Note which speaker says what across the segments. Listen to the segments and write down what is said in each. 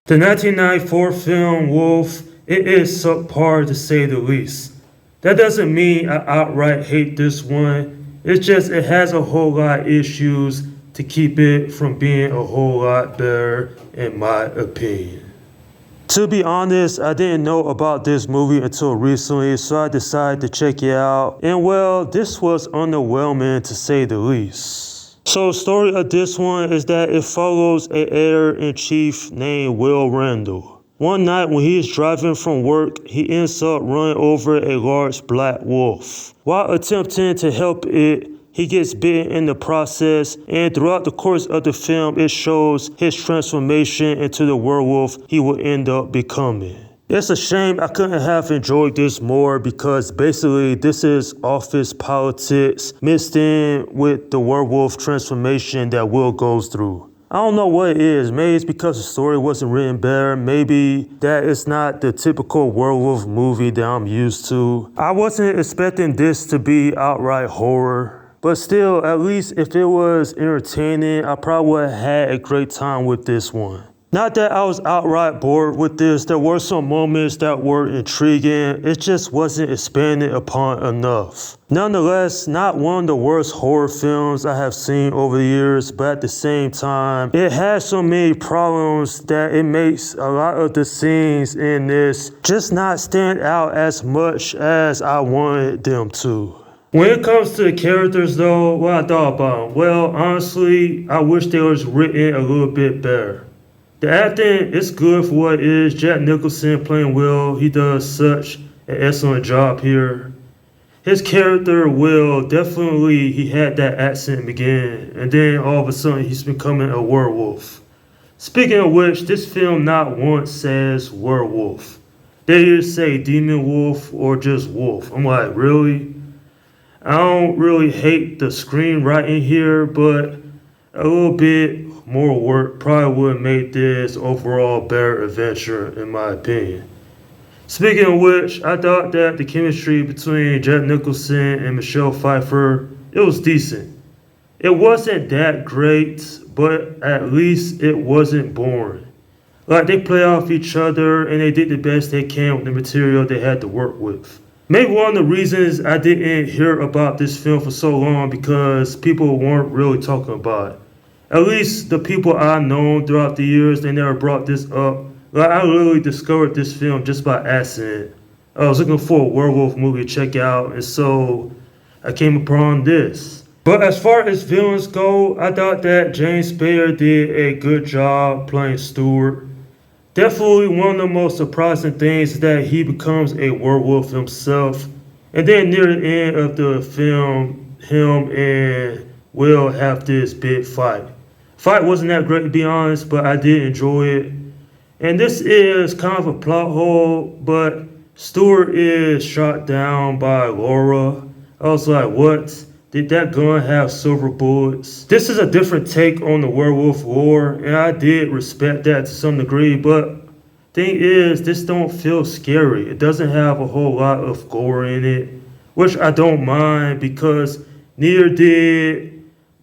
Speaker 1: The 1994 film Wolf, it is subpar to say the least. That doesn't mean I outright hate this one. It's just it has a whole lot of issues to keep it from being a whole lot better in my opinion. To be honest, I didn't know about this movie until recently, so I decided to check it out. And well, this was underwhelming to say the least. So the story of this one is that it follows an editor-in-chief named Will Randall. One night when he is driving from work, he ends up running over a large black wolf. While attempting to help it, he gets bitten in the process, and throughout the course of the film, it shows his transformation into the werewolf he will end up becoming. It's a shame I couldn't have enjoyed this more because basically this is office politics mixed in with the werewolf transformation that Will goes through. I don't know what it is. Maybe it's because the story wasn't written better. Maybe that it's not the typical werewolf movie that I'm used to. I wasn't expecting this to be outright horror. But still, at least if it was entertaining, I probably would have had a great time with this one. Not that I was outright bored with this, there were some moments that were intriguing, it just wasn't expanded upon enough. Nonetheless, not one of the worst horror films I have seen over the years, but at the same time, it has so many problems that it makes a lot of the scenes in this just not stand out as much as I wanted them to. When it comes to the characters though, what I thought about them? Well, honestly, I wish they was written a little bit better. The acting is good for what it is. Jack Nicholson playing Will, he does such an excellent job here. His character, Will, definitely he had that accent in the beginning, and then all of a sudden he's becoming a werewolf. Speaking of which, this film not once says werewolf. They either say demon wolf or just wolf. I'm like, really? I don't really hate the screenwriting here, but a little bit more work probably would have made this overall better adventure in my opinion. Speaking of which, I thought that the chemistry between Jack Nicholson and Michelle Pfeiffer, it was decent. It wasn't that great, but at least it wasn't boring. Like they play off each other and they did the best they can with the material they had to work with. Maybe one of the reasons I didn't hear about this film for so long because people weren't really talking about it. At least the people I known throughout the years, they never brought this up. Like I literally discovered this film just by accident. I was looking for a werewolf movie to check out, and so I came upon this. But as far as villains go, I thought that James Spader did a good job playing Stewart. Definitely one of the most surprising things is that he becomes a werewolf himself. And then near the end of the film, him and Will have this big fight. Fight wasn't that great to be honest, but I did enjoy it. And this is kind of a plot hole, but Stewart is shot down by Laura. I was like, what? Did that gun have silver bullets? This is a different take on the werewolf lore, and I did respect that to some degree, but thing is, this don't feel scary. It doesn't have a whole lot of gore in it, which I don't mind because neither did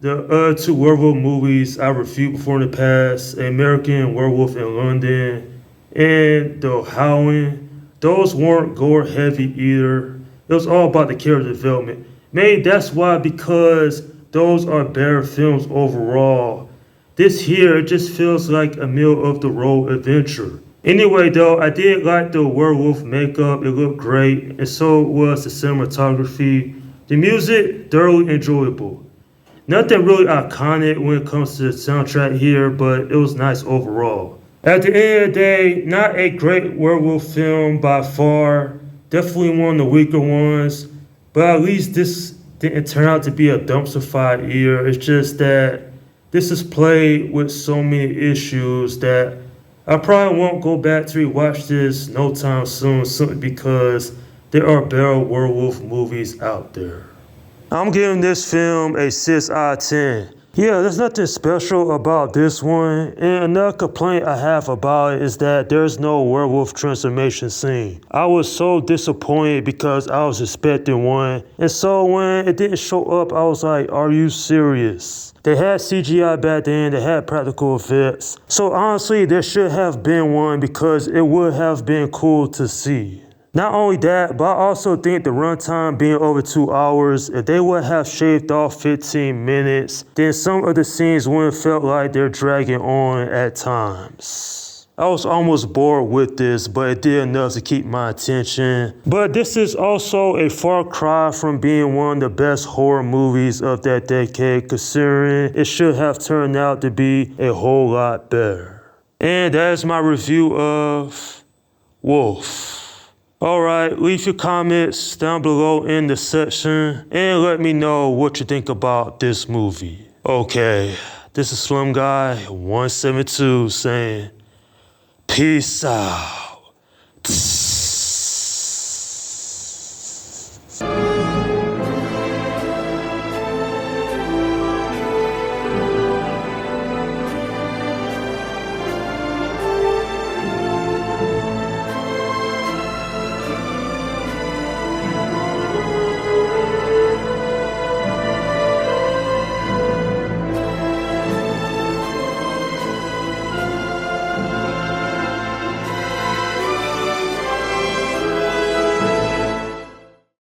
Speaker 1: the other two werewolf movies I reviewed before in the past, American Werewolf in London and The Howling. Those weren't gore heavy either. It was all about the character development. Maybe that's why, because those are better films overall. This here, it just feels like a middle of the road adventure. Anyway though, I did like the werewolf makeup, it looked great, and so was the cinematography. The music, thoroughly enjoyable. Nothing really iconic when it comes to the soundtrack here, but it was nice overall. At the end of the day, not a great werewolf film by far, definitely one of the weaker ones, but at least this didn't turn out to be a dumpster fire either. It's just that this is played with so many issues that I probably won't go back to rewatch this no time soon simply because there are better werewolf movies out there. I'm giving this film a 6 out of 10. Yeah, there's nothing special about this one. And another complaint I have about it is that there's no werewolf transformation scene. I was so disappointed because I was expecting one. And so when it didn't show up, I was like, are you serious? They had CGI back then, they had practical effects. So honestly, there should have been one because it would have been cool to see. Not only that, but I also think the runtime being over 2 hours, if they would have shaved off 15 minutes, then some of the scenes wouldn't felt like they're dragging on at times. I was almost bored with this, but it did enough to keep my attention. But this is also a far cry from being one of the best horror movies of that decade, considering it should have turned out to be a whole lot better. And that is my review of Wolf. Alright, leave your comments down below in the section and let me know what you think about this movie. Okay, this is Slim Guy 172 saying, peace out.